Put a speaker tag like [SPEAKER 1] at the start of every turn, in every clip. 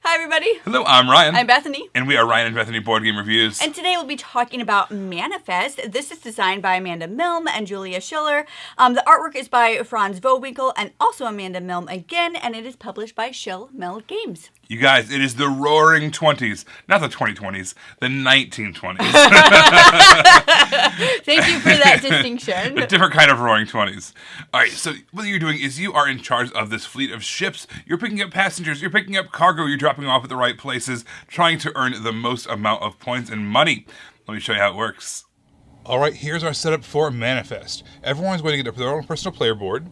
[SPEAKER 1] Hi, everybody.
[SPEAKER 2] Hello, I'm Ryan.
[SPEAKER 1] I'm Bethany.
[SPEAKER 2] And we are Ryan and Bethany Board Game Reviews.
[SPEAKER 1] And today we'll be talking about Manifest. This is designed by Amanda Milne and Julia Schiller. The artwork is by Franz Vohwinkel and also Amanda Milne again, and it is published by Schilmil Games.
[SPEAKER 2] You guys, it is the roaring 20s. Not the 2020s, the 1920s.
[SPEAKER 1] Thank you for that distinction.
[SPEAKER 2] A different kind of roaring 20s. All right, so what you're doing is you are in charge of this fleet of ships. You're picking up passengers. You're picking up cargo. You're dropping off at the right places, trying to earn the most amount of points and money. Let me show you how it works. All right, here's our setup for Manifest. Everyone's going to get their own personal player board.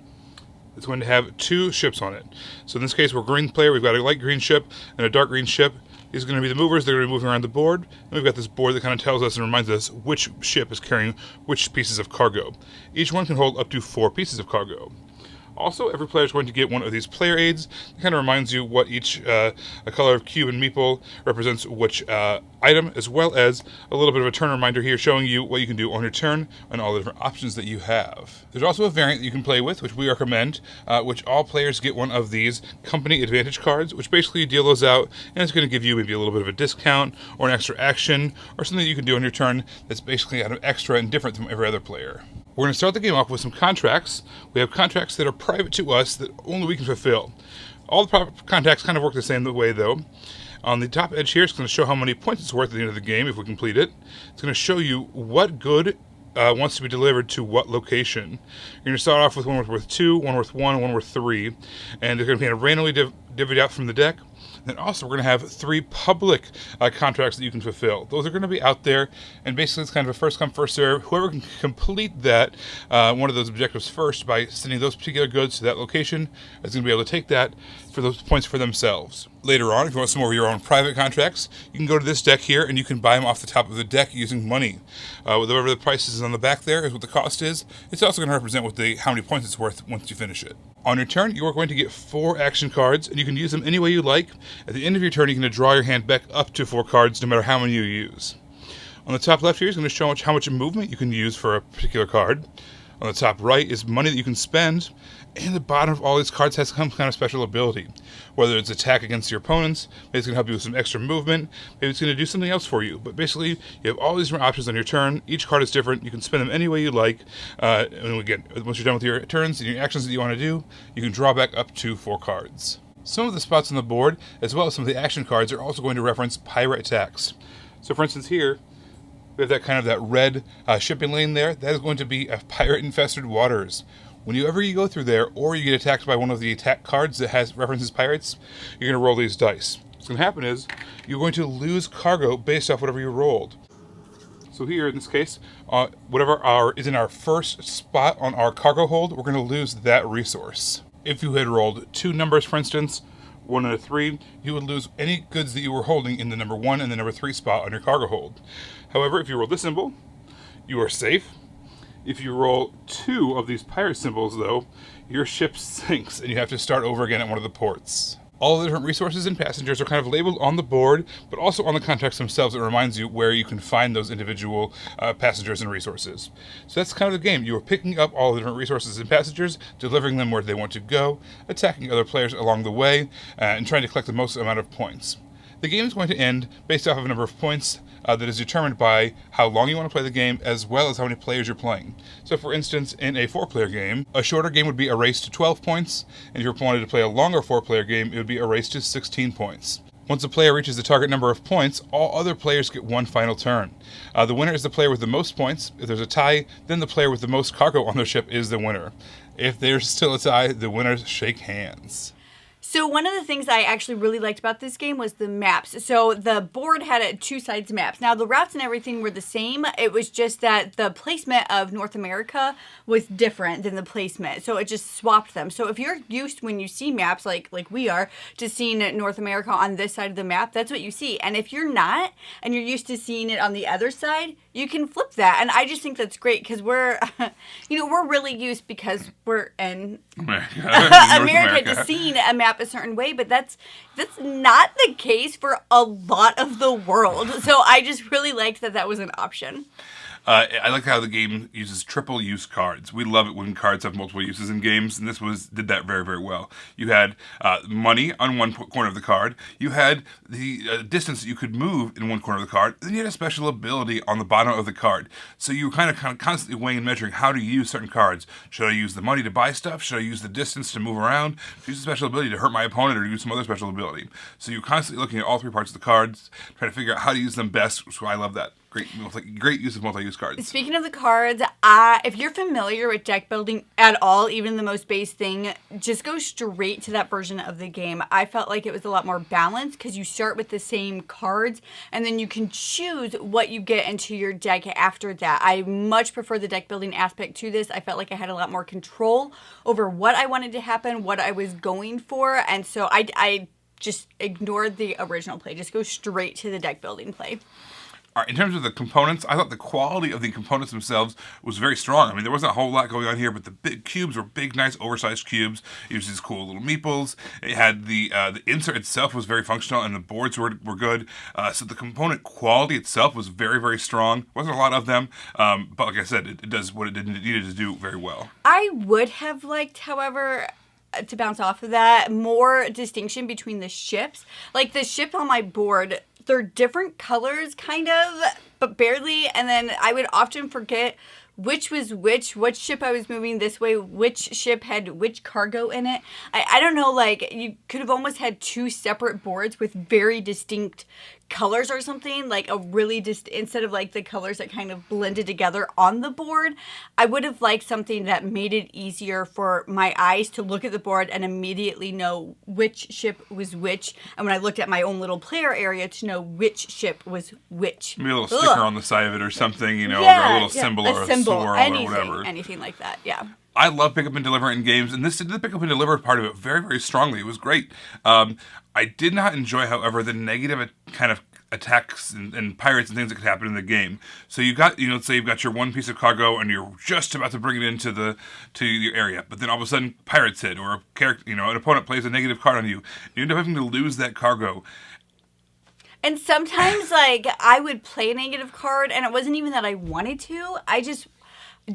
[SPEAKER 2] It's going to have two ships on it. So in this case, we're green player. We've got a light green ship and a dark green ship. These are going to be the movers. They're going to be moving around the board. And we've got this board that kind of tells us and reminds us which ship is carrying which pieces of cargo. Each one can hold up to 4 pieces of cargo. Also, every player is going to get one of these player aids. It kind of reminds you what each a color of cube and meeple represents which item, as well as a little bit of a turn reminder here showing you what you can do on your turn and all the different options that you have. There's also a variant that you can play with, which we recommend, which all players get one of these company advantage cards, which basically you deal those out, and it's going to give you maybe a little bit of a discount or an extra action or something that you can do on your turn that's basically kind of extra and different from every other player. We're going to start the game off with some contracts. We have contracts that are private to us that only we can fulfill. All the contracts kind of work the same way, though. On the top edge here, it's going to show how many points it's worth at the end of the game if we complete it. It's going to show you what good wants to be delivered to what location. You're going to start off with one worth 2, one worth 1, and one worth 3. And they're going to be randomly divvied out from the deck. And also, we're going to have 3 public contracts that you can fulfill. Those are going to be out there, and basically it's kind of a first come, first serve. Whoever can complete that, one of those objectives first by sending those particular goods to that location is going to be able to take that for those points for themselves. Later on, if you want some more of your own private contracts, you can go to this deck here, and you can buy them off the top of the deck using money. Whatever the price is on the back there is what the cost is. It's also going to represent how many points it's worth once you finish it. On your turn, you are going to get 4 action cards, and you can use them any way you like. At the end of your turn, you're going to draw your hand back up to 4 cards, no matter how many you use. On the top left here is going to show how much movement you can use for a particular card. On the top right is money that you can spend, and the bottom of all these cards has some kind of special ability. Whether it's attack against your opponents, maybe it's going to help you with some extra movement, maybe it's going to do something else for you. But basically, you have all these different options on your turn. Each card is different. You can spend them any way you like. And again, once you're done with your turns and your actions that you want to do, you can draw back up to 4 cards. Some of the spots on the board, as well as some of the action cards, are also going to reference pirate attacks. So for instance here, we have that red shipping lane there. That is going to be a pirate-infested waters. Whenever you go through there, or you get attacked by one of the attack cards that has references pirates, you're going to roll these dice. What's going to happen is you're going to lose cargo based off whatever you rolled. So here, in this case, whatever is in our first spot on our cargo hold, we're going to lose that resource. If you had rolled 2 numbers, for instance, 1 and a 3, you would lose any goods that you were holding in the number 1 and the number 3 spot on your cargo hold. However, if you roll this symbol, you are safe. If you roll 2 of these pirate symbols, though, your ship sinks and you have to start over again at one of the ports. All the different resources and passengers are kind of labeled on the board, but also on the contracts themselves. It reminds you where you can find those individual passengers and resources. So that's kind of the game. You are picking up all the different resources and passengers, delivering them where they want to go, attacking other players along the way, and trying to collect the most amount of points. The game is going to end based off of a number of points that is determined by how long you want to play the game, as well as how many players you're playing. So for instance, in a 4-player game, a shorter game would be a race to 12 points, and if you wanted to play a longer 4-player game, it would be a race to 16 points. Once a player reaches the target number of points, all other players get one final turn. The winner is the player with the most points. If there's a tie, then the player with the most cargo on their ship is the winner. If there's still a tie, the winners shake hands.
[SPEAKER 1] So one of the things I actually really liked about this game was the maps. So the board had 2 sides maps. Now the routes and everything were the same. It was just that the placement of North America was different than the placement. So it just swapped them. So if you're used when you see maps like we are to seeing North America on this side of the map, that's what you see. And if you're not and you're used to seeing it on the other side, you can flip that. And I just think that's great because we're really used because we're in America to seeing a map a certain way, but that's not the case for a lot of the world. So I just really liked that was an option.
[SPEAKER 2] I like how the game uses triple use cards. We love it when cards have multiple uses in games, and this did that very, very well. You had money on one corner of the card. You had the distance that you could move in one corner of the card. Then you had a special ability on the bottom of the card. So you were kind of constantly weighing and measuring how to use certain cards. Should I use the money to buy stuff? Should I use the distance to move around? Should I use a special ability to hurt my opponent or use some other special ability? So you're constantly looking at all three parts of the cards, trying to figure out how to use them best. So I love that. Great use of multi-use cards.
[SPEAKER 1] Speaking of the cards, if you're familiar with deck building at all, even the most base thing, just go straight to that version of the game. I felt like it was a lot more balanced because you start with the same cards and then you can choose what you get into your deck after that. I much prefer the deck building aspect to this. I felt like I had a lot more control over what I wanted to happen, what I was going for, and so I just ignored the original play. Just go straight to the deck building play.
[SPEAKER 2] All right, in terms of the components, I thought the quality of the components themselves was very strong. I mean, there wasn't a whole lot going on here, but the big cubes were big, nice, oversized cubes. It was these cool little meeples. It had the insert itself was very functional, and the boards were good. So the component quality itself was very, very strong. Wasn't a lot of them, but like I said, it does what it needed to do very well.
[SPEAKER 1] I would have liked, however, to bounce off of that, more distinction between the ships. Like the ship on my board, they're different colors, kind of, but barely. And then I would often forget which was which ship I was moving this way, which ship had which cargo in it. I don't know, like, you could have almost had two separate boards with very distinct colors or something, like a really instead of like the colors that kind of blended together on the board. I would have liked something that made it easier for my eyes to look at the board and immediately know which ship was which, and when I looked at my own little player area to know which ship was which.
[SPEAKER 2] Maybe a little sticker on the side of it or something, you know,
[SPEAKER 1] yeah,
[SPEAKER 2] or a little symbol or a swirl or whatever.
[SPEAKER 1] Anything like that, yeah.
[SPEAKER 2] I love pick up and deliver in games, and this did the pick up and deliver part of it very, very strongly. It was great. I did not enjoy, however, the negative kind of attacks and pirates and things that could happen in the game. So you got, let's say you've got your one piece of cargo and you're just about to bring it into your area, but then all of a sudden pirates hit, or a character, an opponent plays a negative card on you. You end up having to lose that cargo.
[SPEAKER 1] And sometimes, like, I would play a negative card, and it wasn't even that I wanted to. I just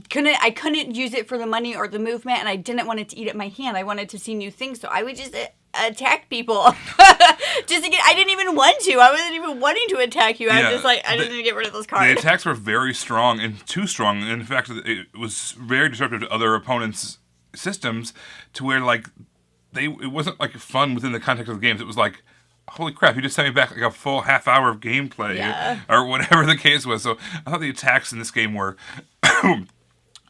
[SPEAKER 1] couldn't use it for the money or the movement, and I didn't want it to eat at my hand. I wanted to see new things, so I would just attack people. Just to I didn't even want to. I wasn't even wanting to attack you. I just I didn't even get rid of those cards.
[SPEAKER 2] The attacks were very strong, and too strong. In fact, it was very disruptive to other opponents' systems, to where it wasn't like fun within the context of the games. It was like, holy crap, you just sent me back like a full half hour of gameplay, or whatever the case was. So I thought the attacks in this game were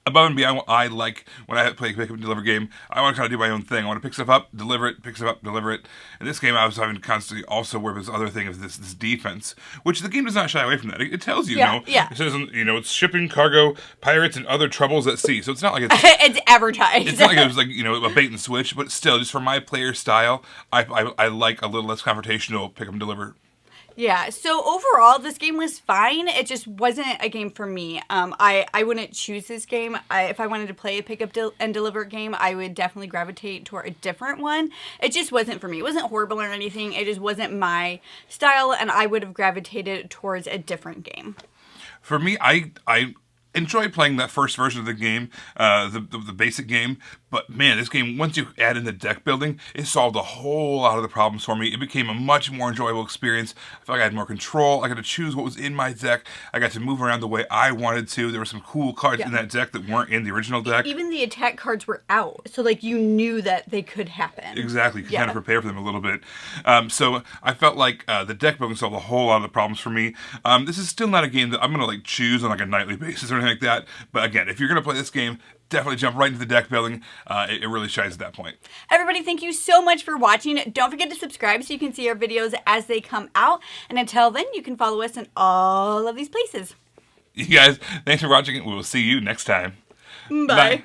[SPEAKER 2] above and beyond what I like when I play a pick up and deliver game. I want to kind of do my own thing. I want to pick stuff up, deliver it, pick stuff up, deliver it. In this game, I was having to constantly also work with this other thing of this defense, which the game does not shy away from that. It tells you, it says, it's shipping, cargo, pirates, and other troubles at sea. So it's not like it's
[SPEAKER 1] it's advertised.
[SPEAKER 2] It's not like it was like a bait and switch, but still, just for my player style, I like a little less confrontational pick up and deliver.
[SPEAKER 1] Yeah, so overall, this game was fine. It just wasn't a game for me. I wouldn't choose this game. If I wanted to play a pick up and deliver game, I would definitely gravitate toward a different one. It just wasn't for me. It wasn't horrible or anything. It just wasn't my style, and I would have gravitated towards a different game.
[SPEAKER 2] For me, I enjoyed playing that first version of the game, the basic game. But man, this game, once you add in the deck building, it solved a whole lot of the problems for me. It became a much more enjoyable experience. I felt like I had more control. I got to choose what was in my deck. I got to move around the way I wanted to. There were some cool cards in that deck that weren't in the original deck.
[SPEAKER 1] Even the attack cards were out, so you knew that they could happen.
[SPEAKER 2] Exactly, you could kind of prepare for them a little bit. So I felt like the deck building solved a whole lot of the problems for me. This is still not a game that I'm going to choose on a nightly basis or anything like that. But again, if you're going to play this game, definitely jump right into the deck building. It really shines at that point. Everybody,
[SPEAKER 1] thank you so much for watching. Don't forget to subscribe so you can see our videos as they come out. And until then, you can follow us in all of these places.
[SPEAKER 2] You guys, thanks for watching. We will see you next time.
[SPEAKER 1] Bye.